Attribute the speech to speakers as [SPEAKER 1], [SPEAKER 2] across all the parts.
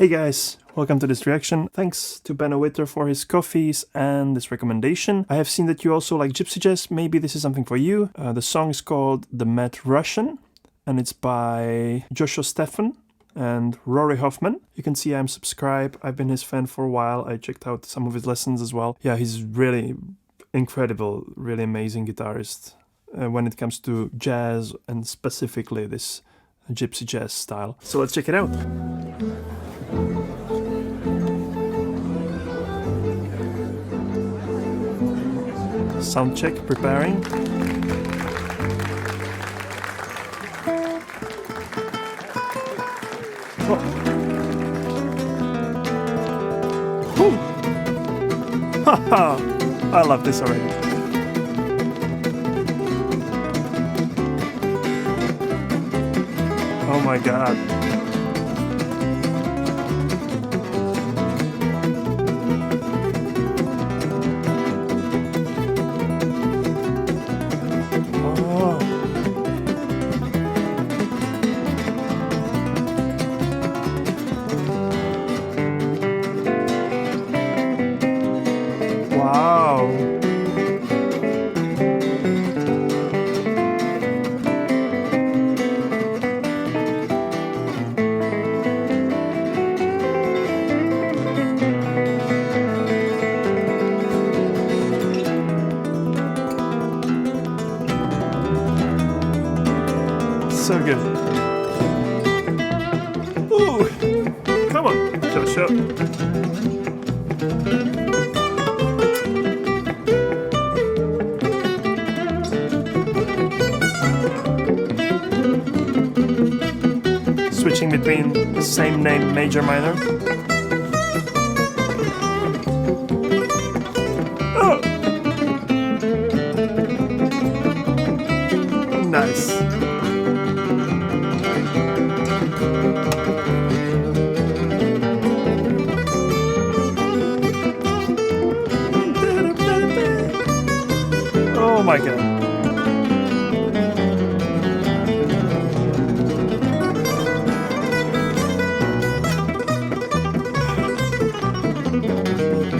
[SPEAKER 1] Hey guys, welcome to this reaction. Thanks to Benno Witter for his coffees and this recommendation. I have seen that you also like gypsy jazz. Maybe this is something for you. The song is called The Mad Russian and it's by Joscho Stephan and Rory Hoffman. You can see I'm subscribed. I've been his fan for a while. I checked out some of his lessons as well. Yeah, he's really incredible, really amazing guitarist when it comes to jazz and specifically this gypsy jazz style. So let's check it out. Sound check, preparing. Oh. Haha! I love this already. Oh my god. Wow. So good. Ooh. Come on, Joscho. Switching between the same name, major, minor. Oh. Nice. Oh my god.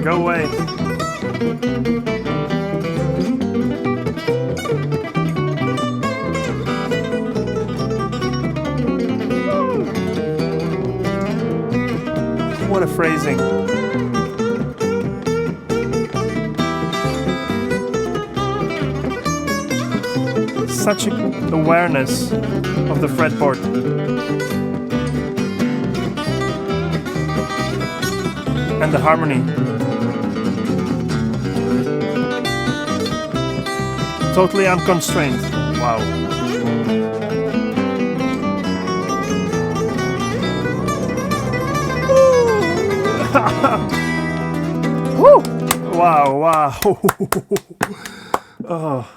[SPEAKER 1] Go away. What a phrasing. Such an awareness of the fretboard. And the harmony. Totally unconstrained. Wow. Woo! Wow, wow. Oh,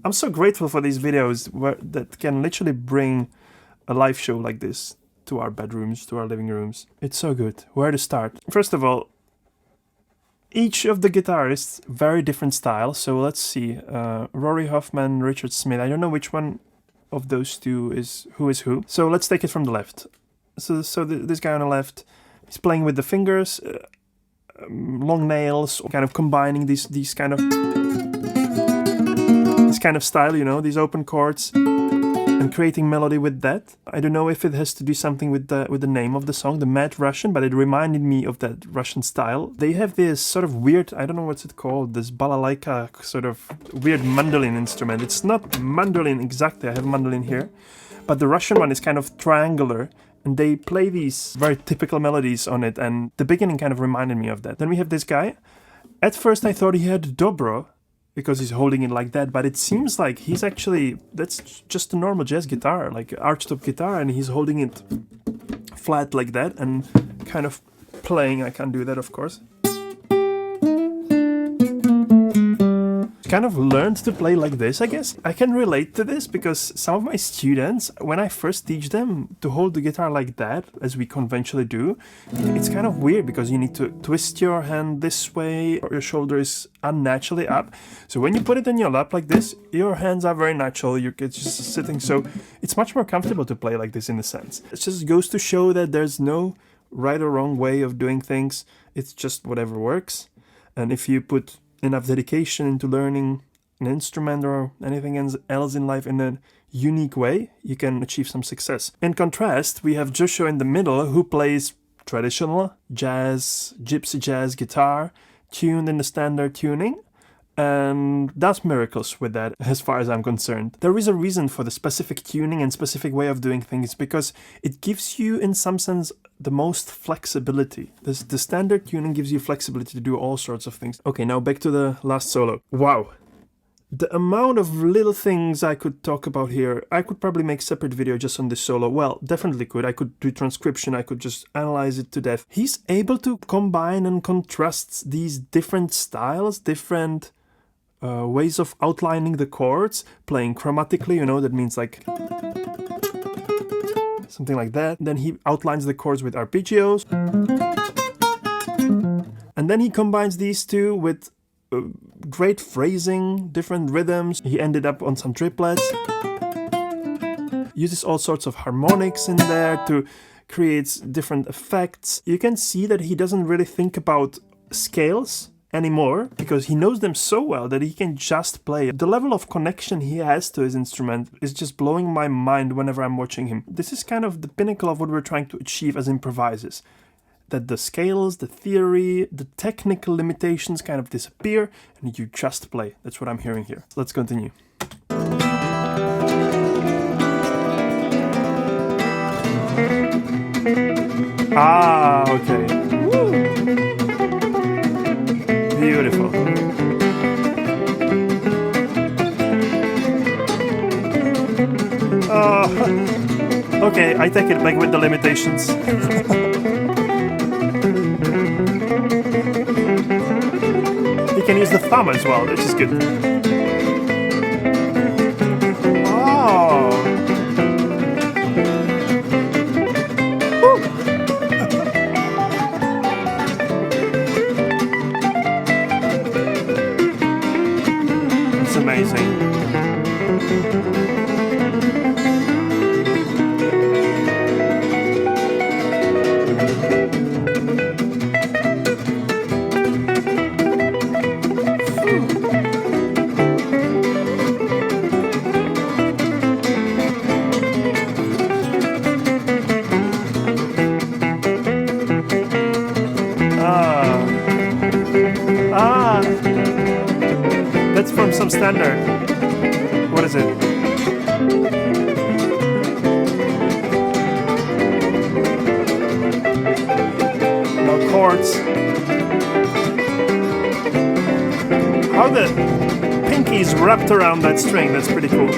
[SPEAKER 1] I'm so grateful for these videos that can literally bring a live show like this to our bedrooms, to our living rooms. It's so good. Where to start? First of all, each of the guitarists, very different style. So let's see. Rory Hoffman, Richard Smith. I don't know which one of those two is who. So let's take it from the left. So this guy on the left, he's playing with the fingers, long nails, kind of combining this kind of style, you know, these open chords, and creating melody with that. I don't know if it has to do something with the name of the song, The Mad Russian, but it reminded me of that Russian style. They have this sort of weird, I don't know what's it called, this balalaika sort of weird mandolin instrument. It's not mandolin exactly, I have mandolin here, but the Russian one is kind of triangular, and they play these very typical melodies on it, and the beginning kind of reminded me of that. Then we have this guy. At first I thought he had dobro, because he's holding it like that, but it seems like he's actually, that's just a normal jazz guitar, like archtop guitar, and he's holding it flat like that and kind of playing. I can't do that, of course. kind of learned to play like this, I guess. I can relate to this because some of my students, when I first teach them to hold the guitar like that, as we conventionally do, it's kind of weird because you need to twist your hand this way, or your shoulder is unnaturally up. So when you put it in your lap like this, your hands are very natural, you're just sitting, so it's much more comfortable to play like this in a sense. It just goes to show that there's no right or wrong way of doing things. It's just whatever works. And if you put enough dedication into learning an instrument or anything else in life in a unique way, you can achieve some success. In contrast, we have Joscho in the middle, who plays traditional jazz, gypsy jazz guitar, tuned in the standard tuning, and does miracles with that, as far as I'm concerned. There is a reason for the specific tuning and specific way of doing things, because it gives you, in some sense, the most flexibility. The standard tuning gives you flexibility to do all sorts of things. Okay, now back to the last solo. Wow. The amount of little things I could talk about here, I could probably make a separate video just on this solo. Well, definitely could. I could do transcription, I could just analyze it to death. He's able to combine and contrast these different styles, different ways of outlining the chords, playing chromatically, you know, that means like something like that. Then he outlines the chords with arpeggios. And then he combines these two with great phrasing, different rhythms. He ended up on some triplets. Uses all sorts of harmonics in there to create different effects. You can see that he doesn't really think about scales anymore, because he knows them so well that he can just play. The level of connection he has to his instrument is just blowing my mind whenever I'm watching him. This is kind of the pinnacle of what we're trying to achieve as improvisers. That the scales, the theory, the technical limitations kind of disappear and you just play. That's what I'm hearing here. Let's continue. Ah, okay. Woo. Beautiful. Okay, I take it back with the limitations. You can use the thumb as well, which is good. Oh. It's amazing. That's from some standard. What is it? No chords. How the pinky's wrapped around that string, that's pretty cool.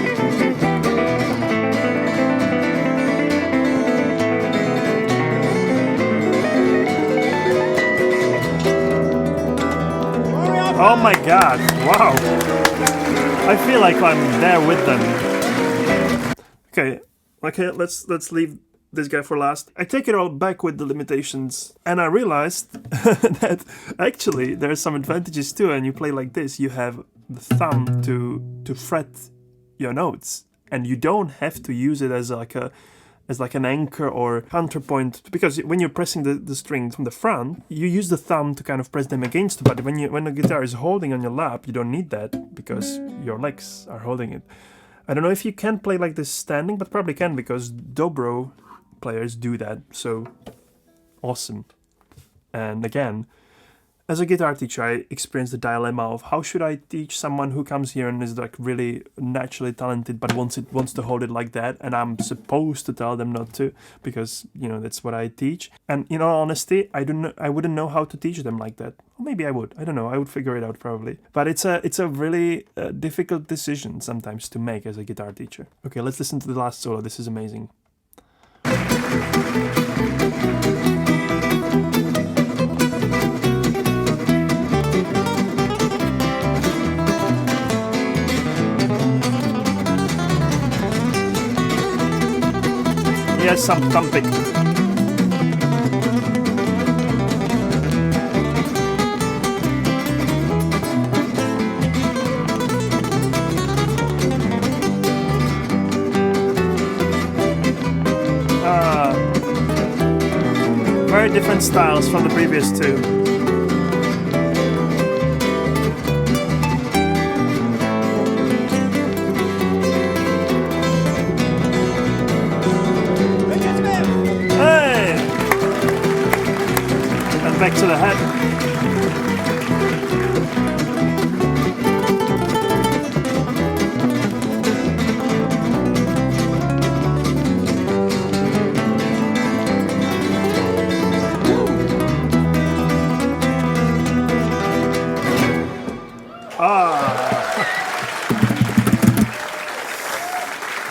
[SPEAKER 1] Oh my god, wow. I feel like I'm there with them. Okay, let's leave this guy for last. I take it all back with the limitations, and I realized that actually there are some advantages too. And you play like this, you have the thumb to fret your notes, and you don't have to use it as like an anchor or counterpoint, because when you're pressing the strings from the front, you use the thumb to kind of press them against the body. When the guitar is holding on your lap, you don't need that because your legs are holding it. I don't know if you can play like this standing, but probably can, because dobro players do that. So awesome. And again, as a guitar teacher, I experienced the dilemma of how should I teach someone who comes here and is like really naturally talented but wants to hold it like that, and I'm supposed to tell them not to, because you know that's what I teach. And in all honesty, I wouldn't know how to teach them like that. Or maybe I would. I don't know. I would figure it out probably. But it's a really difficult decision sometimes to make as a guitar teacher. Okay, let's listen to the last solo. This is amazing. Yes, some thumping. very different styles from the previous two. Hey! And back to the head.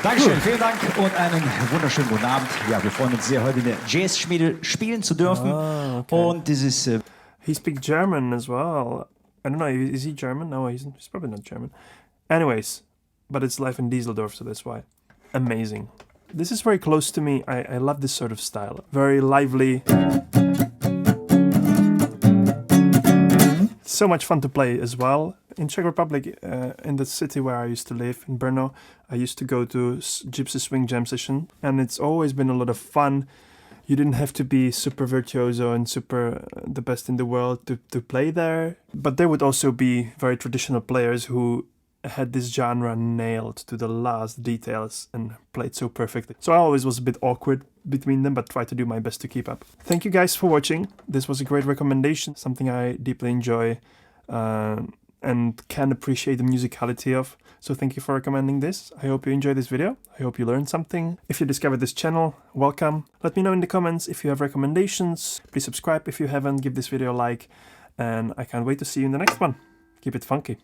[SPEAKER 2] Dankeschön, vielen Dank und einen wunderschönen guten Abend. Ja, wir freuen uns sehr, heute in der Jazz-Schmiede spielen zu dürfen.
[SPEAKER 1] Okay.
[SPEAKER 2] Und dieses...
[SPEAKER 1] He speaks German as well. I don't know, is he German? No, he's probably not German. Anyways, but it's live in Düsseldorf, so that's why. Amazing. This is very close to me. I love this sort of style. Very lively. So much fun to play as well. In Czech Republic, in the city where I used to live, in Brno, I used to go to Gypsy Swing Jam Session, and it's always been a lot of fun. You didn't have to be super virtuoso and super the best in the world to play there. But there would also be very traditional players who had this genre nailed to the last details and played so perfectly. So I always was a bit awkward between them, but tried to do my best to keep up. Thank you guys for watching. This was a great recommendation, something I deeply enjoy and can appreciate the musicality of. So thank you for recommending this. I hope you enjoyed this video. I hope you learned something. If you discovered this channel, welcome. Let me know in the comments if you have recommendations. Please subscribe if you haven't. Give this video a like. And I can't wait to see you in the next one. Keep it funky.